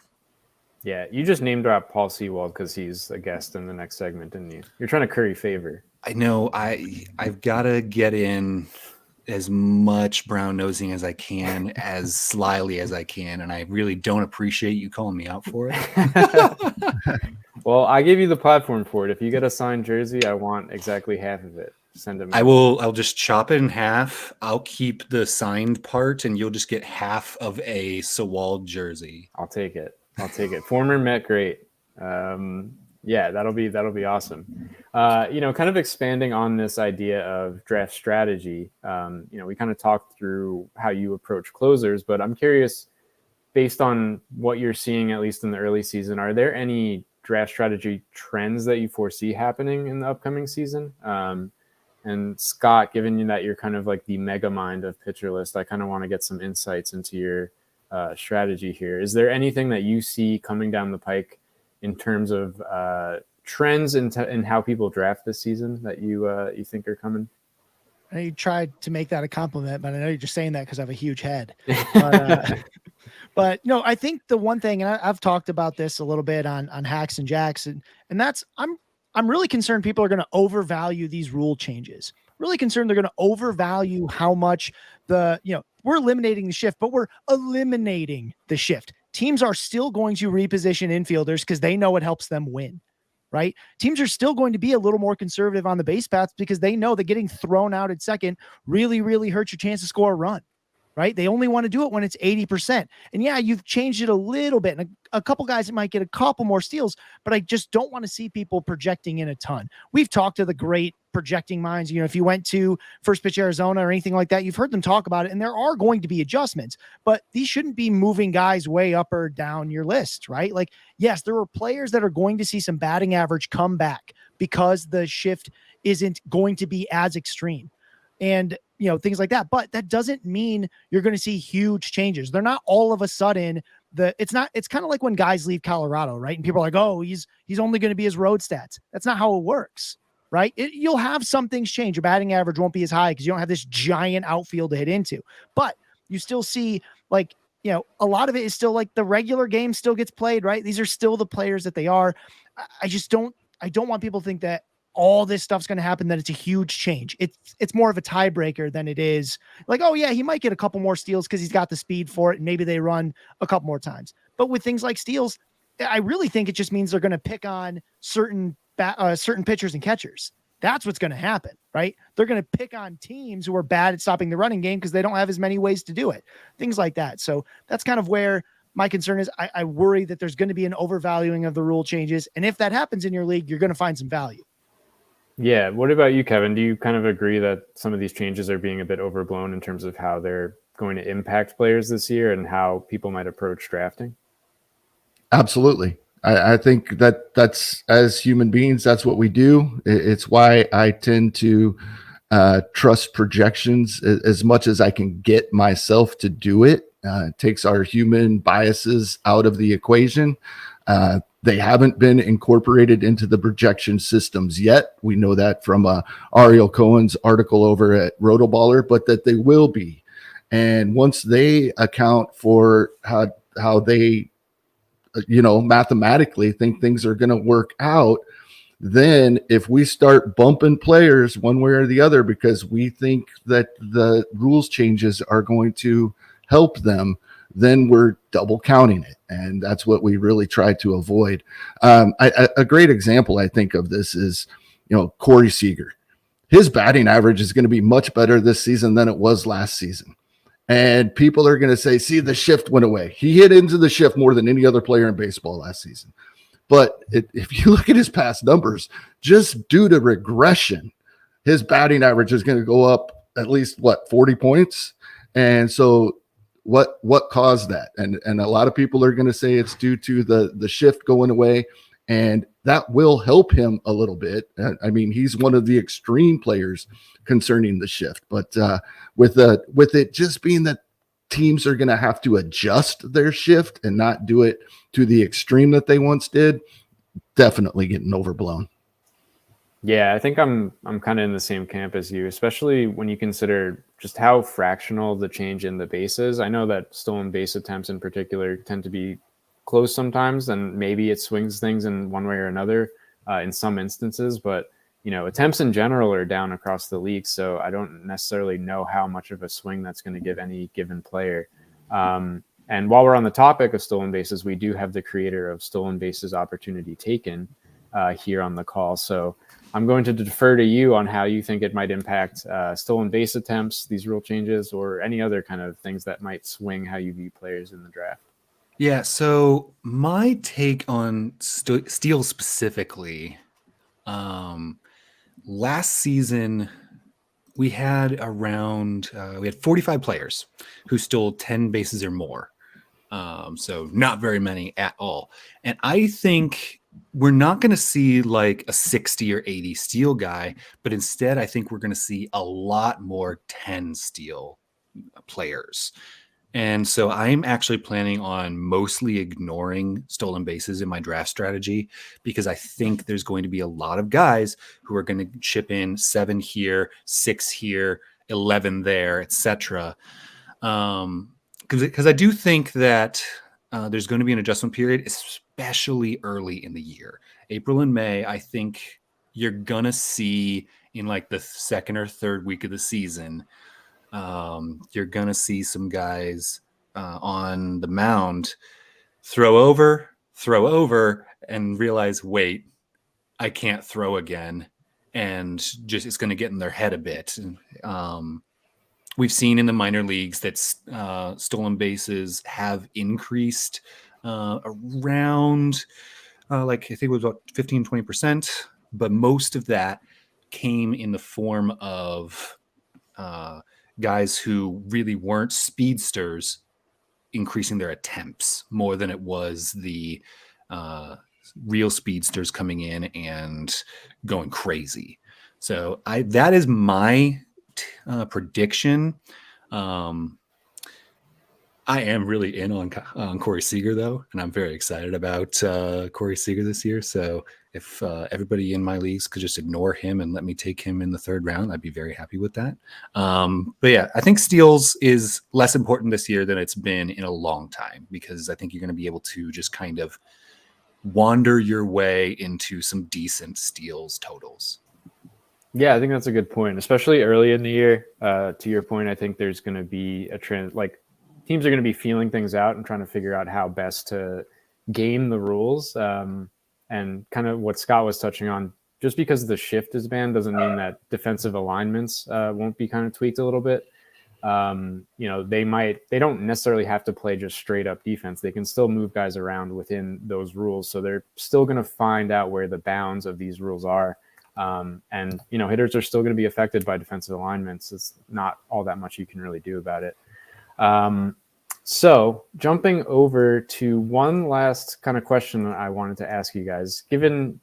Yeah, you just name drop Paul Sewald because he's a guest in the next segment, didn't you? You're trying to curry favor. I know. I've got to get in as much brown nosing as I can, as slyly as I can, and I really don't appreciate you calling me out for it. Well, I gave you the platform for it. If you get a signed jersey, I want exactly half of it. Send it. I'll just chop it in half. I'll keep the signed part, and you'll just get half of a Sewald jersey. I'll take it. Former Met great. Yeah, that'll be awesome. Kind of expanding on this idea of draft strategy. We kind of talked through how you approach closers, but I'm curious, based on what you're seeing, at least in the early season, are there any draft strategy trends that you foresee happening in the upcoming season? And Scott, given that you're kind of like the mega mind of Pitcher List, I kind of want to get some insights into your strategy here. Is there anything that you see coming down the pike in terms of trends in how people draft this season that you think are coming? I tried to make that a compliment, but I know you're just saying that because I have a huge head. But no, I think the one thing, and I've talked about this a little bit on Hacks and Jacks, and that's I'm really concerned people are going to overvalue these rule changes. Really concerned they're going to overvalue how much we're eliminating the shift, but we're eliminating the shift. Teams are still going to reposition infielders because they know it helps them win, right? Teams are still going to be a little more conservative on the base paths because they know that getting thrown out at second really, really hurts your chance to score a run, right? They only want to do it when it's 80%. And yeah, you've changed it a little bit. And a couple guys that might get a couple more steals, but I just don't want to see people projecting in a ton. We've talked to the great projecting minds. If you went to First Pitch Arizona or anything like that, you've heard them talk about it, and there are going to be adjustments, but these shouldn't be moving guys way up or down your list, right? Like, yes, there are players that are going to see some batting average come back because the shift isn't going to be as extreme. And things like that. But that doesn't mean you're going to see huge changes. They're not all of a sudden it's kind of like when guys leave Colorado, right? And people are like, oh, he's only going to be his road stats. That's not how it works, right? You'll have some things change. Your batting average won't be as high because you don't have this giant outfield to hit into, but you still see a lot of it is still like the regular game still gets played, right? These are still the players that they are. I don't want people to think that all this stuff's going to happen, then it's a huge change. It's more of a tiebreaker than it is like, oh yeah, he might get a couple more steals because he's got the speed for it, and maybe they run a couple more times. But with things like steals, I really think it just means they're going to pick on certain pitchers and catchers. That's what's going to happen, right? They're going to pick on teams who are bad at stopping the running game because they don't have as many ways to do it. Things like that. So that's kind of where my concern is. I worry that there's going to be an overvaluing of the rule changes. And if that happens in your league, you're going to find some value. Yeah. What about you, Kevin? Do you kind of agree that some of these changes are being a bit overblown in terms of how they're going to impact players this year and how people might approach drafting? Absolutely. I think that's, as human beings, that's what we do. It's why I tend to trust projections as much as I can get myself to do it. It takes our human biases out of the equation. They haven't been incorporated into the projection systems yet. We know that from Ariel Cohen's article over at Rotoballer, but that they will be. And once they account for how they mathematically think things are going to work out, then if we start bumping players one way or the other because we think that the rules changes are going to help them, then we're double counting it. And that's what we really try to avoid. A great example, I think, of this is, Corey Seager. His batting average is going to be much better this season than it was last season. And people are going to say, see, the shift went away. He hit into the shift more than any other player in baseball last season. But if you look at his past numbers, just due to regression, his batting average is going to go up at least, 40 points? And so what caused that? And a lot of people are going to say it's due to the shift going away. And that will help him a little bit. I mean, he's one of the extreme players concerning the shift. But with it just being that teams are going to have to adjust their shift and not do it to the extreme that they once did, definitely getting overblown. Yeah, I think I'm kind of in the same camp as you, especially when you consider just how fractional the change in the base is. I know that stolen base attempts in particular tend to be close sometimes, and maybe it swings things in one way or another in some instances, but attempts in general are down across the league, so I don't necessarily know how much of a swing that's going to give any given player. And while we're on the topic of stolen bases, we do have the creator of Stolen Bases Opportunity Taken here on the call. So I'm going to defer to you on how you think it might impact stolen base attempts, these rule changes, or any other kind of things that might swing how you view players in the draft. Yeah, so my take on steals specifically, last season we had 45 players who stole 10 bases or more. So not very many at all. And I think we're not going to see like a 60 or 80 steal guy, but instead I think we're going to see a lot more 10 steal players. And so I'm actually planning on mostly ignoring stolen bases in my draft strategy, because I think there's going to be a lot of guys who are going to chip in 7 here, 6 here, 11 there, etc. Because I do think that there's going to be an adjustment period, especially early in the year. April and May, I think you're going to see in like the second or third week of the season, you're going to see some guys on the mound throw over, and realize, wait, I can't throw again. And just it's going to get in their head a bit. We've seen in the minor leagues that stolen bases have increased around, like I think it was about 15, 20%. But most of that came in the form of guys who really weren't speedsters increasing their attempts more than it was the real speedsters coming in and going crazy. So that is my prediction. I am really in on Corey Seager though, and I'm very excited about Corey Seager this year. So if everybody in my leagues could just ignore him and let me take him in the 3rd round, I'd be very happy with that. But yeah, I think steals is less important this year than it's been in a long time, because I think you're going to be able to just kind of wander your way into some decent steals totals. Yeah, I think that's a good point, especially early in the year. To your point, I think there's going to be a trend, like teams are going to be feeling things out and trying to figure out how best to game the rules. And kind of what Scott was touching on, just because the shift is banned doesn't mean that defensive alignments won't be kind of tweaked a little bit. They don't necessarily have to play just straight up defense. They can still move guys around within those rules. So they're still going to find out where the bounds of these rules are. And hitters are still going to be affected by defensive alignments. It's not all that much you can really do about it. So jumping over to one last kind of question that I wanted to ask you guys, given,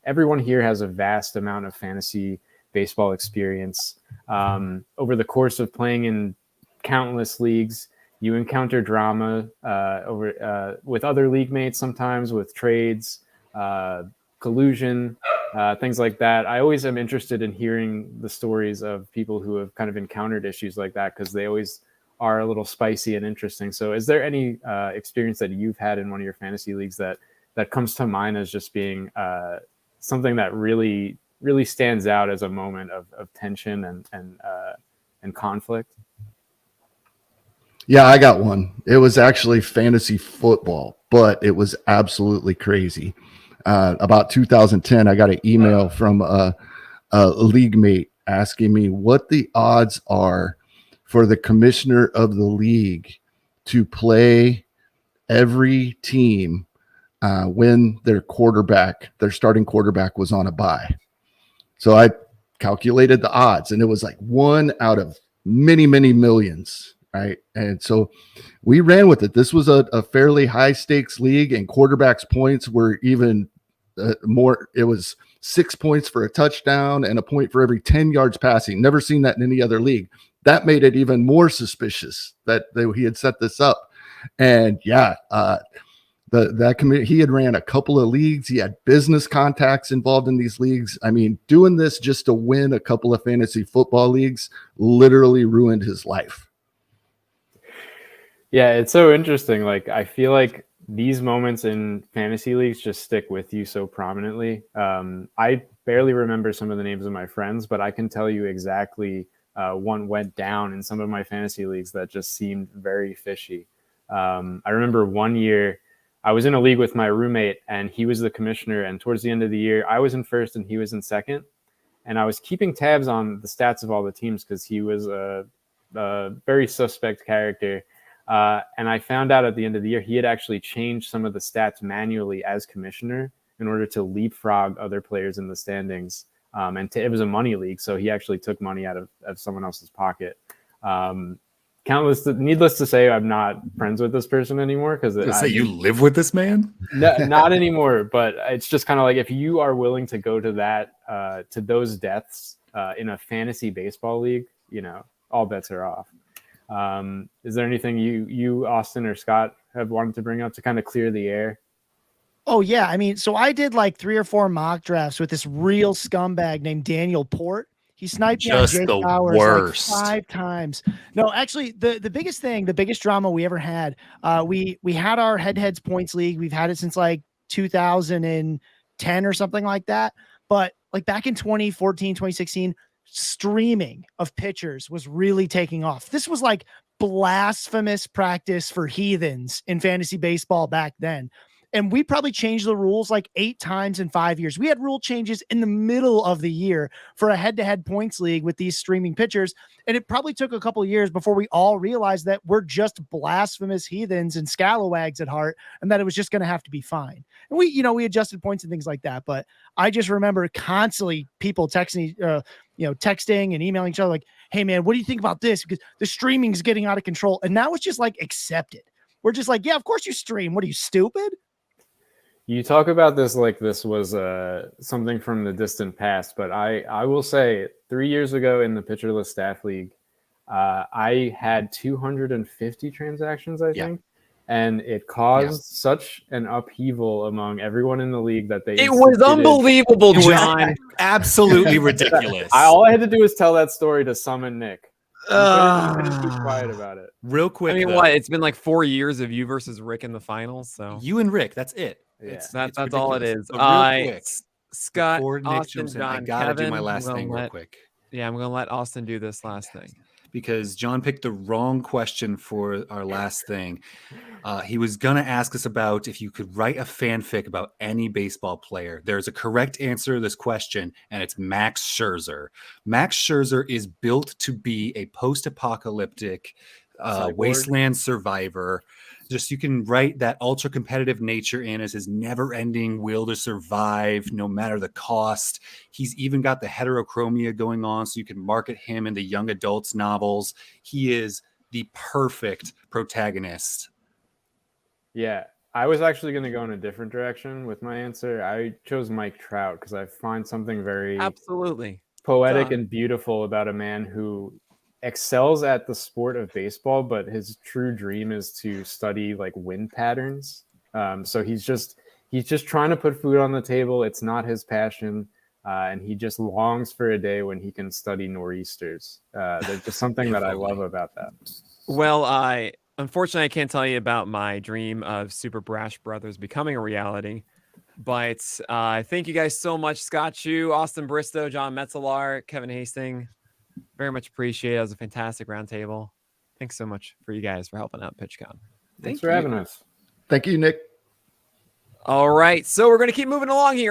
everyone here has a vast amount of fantasy baseball experience. Over the course of playing in countless leagues, you encounter drama with other league mates, sometimes with trades, collusion, things like that. I always am interested in hearing the stories of people who have kind of encountered issues like that, because they always are a little spicy and interesting. So is there any experience that you've had in one of your fantasy leagues that comes to mind as just being something that really, really stands out as a moment of tension and conflict? Yeah, I got one. It was actually fantasy football, but it was absolutely crazy. About 2010, I got an email from a league mate asking me what the odds are for the commissioner of the league to play every team when their starting quarterback was on a bye. So I calculated the odds, and it was like 1 out of many, many millions. Right. And so we ran with it. This was a fairly high stakes league, and quarterbacks' points were even more. It was 6 points for a touchdown and a point for every 10 yards passing. Never seen that in any other league. That made it even more suspicious that he had set this up. And yeah, that committee, he had ran a couple of leagues. He had business contacts involved in these leagues. I mean, doing this just to win a couple of fantasy football leagues literally ruined his life. Yeah, it's so interesting. Like, I feel like these moments in fantasy leagues just stick with you so prominently. I barely remember some of the names of my friends, but I can tell you exactly what went down in some of my fantasy leagues that just seemed very fishy. I remember one year I was in a league with my roommate, and he was the commissioner. And towards the end of the year, I was in first and he was in second. And I was keeping tabs on the stats of all the teams because he was a very suspect character. And I found out at the end of the year, he had actually changed some of the stats manually as commissioner in order to leapfrog other players in the standings. It was a money league, so he actually took money out of someone else's pocket. Needless to say, I'm not friends with this person anymore. You live with this man? No, not anymore, but it's just kind of like, if you are willing to go to that, to those depths in a fantasy baseball league, all bets are off. Is there anything you, Austin or Scott, have wanted to bring up to kind of clear the air? Oh yeah. I mean, so I did like 3 or 4 mock drafts with this real scumbag named Daniel Port. He sniped me on Jake Bowers like 5 times. No, actually, the biggest thing, the biggest drama we ever had, we had our head-to-heads points league. We've had it since like 2010 or something like that. But like back in 2014, 2016, streaming of pitchers was really taking off. This was like blasphemous practice for heathens in fantasy baseball back then. And we probably changed the rules like 8 times in 5 years. We had rule changes in the middle of the year for a head-to-head points league with these streaming pitchers. And it probably took a couple of years before we all realized that we're just blasphemous heathens and scalawags at heart, and that it was just going to have to be fine. And we adjusted points and things like that. But I just remember constantly people texting and emailing each other like, hey man, what do you think about this? Because the streaming is getting out of control. And now it's just like accepted. We're just like, yeah, of course you stream. What are you, stupid? You talk about this like this was something from the distant past, but I will say 3 years ago in the Pitcherless Staff League, I had 250 transactions, I think, and it caused such an upheaval among everyone in the league that it was unbelievable, John. Absolutely ridiculous. All I had to do was tell that story to summon Nick. You couldn't keep quiet about it. Real quick. I mean, what? It's been like 4 years of you versus Rick in the finals. So you and Rick, that's it. Yeah, that's all it is. Scott, Before Nick Austin, jumps in, I John, gotta do Kevin. my I'm last gonna thing real let- quick. Yeah, I'm going to let Austin do this last thing. Because John picked the wrong question for our last thing. He was going to ask us about if you could write a fanfic about any baseball player. There's a correct answer to this question, and it's Max Scherzer. Max Scherzer is built to be a post-apocalyptic wasteland survivor. Just you can write that ultra competitive nature in as his never ending will to survive no matter the cost. He's even got the heterochromia going on, so you can market him in the young adults novels. He is the perfect protagonist. Yeah, I was actually going to go in a different direction with my answer. I chose Mike Trout because I find something very Absolutely. poetic John. and beautiful about a man who excels at the sport of baseball, but his true dream is to study like wind patterns. So he's just trying to put food on the table. It's not his passion, and he just longs for a day when he can study nor'easters. There's just something that I love about that. Well, unfortunately, I can't tell you about my dream of Super Brash Brothers becoming a reality. But thank you guys so much, Scott Chu, Austin Bristow, John Metzelar, Kevin Hastings. Very much appreciated. It was a fantastic roundtable. Thanks so much for you guys for helping out PitchCon. Thanks for having us. Thank you, Nick. All right, so we're going to keep moving along here.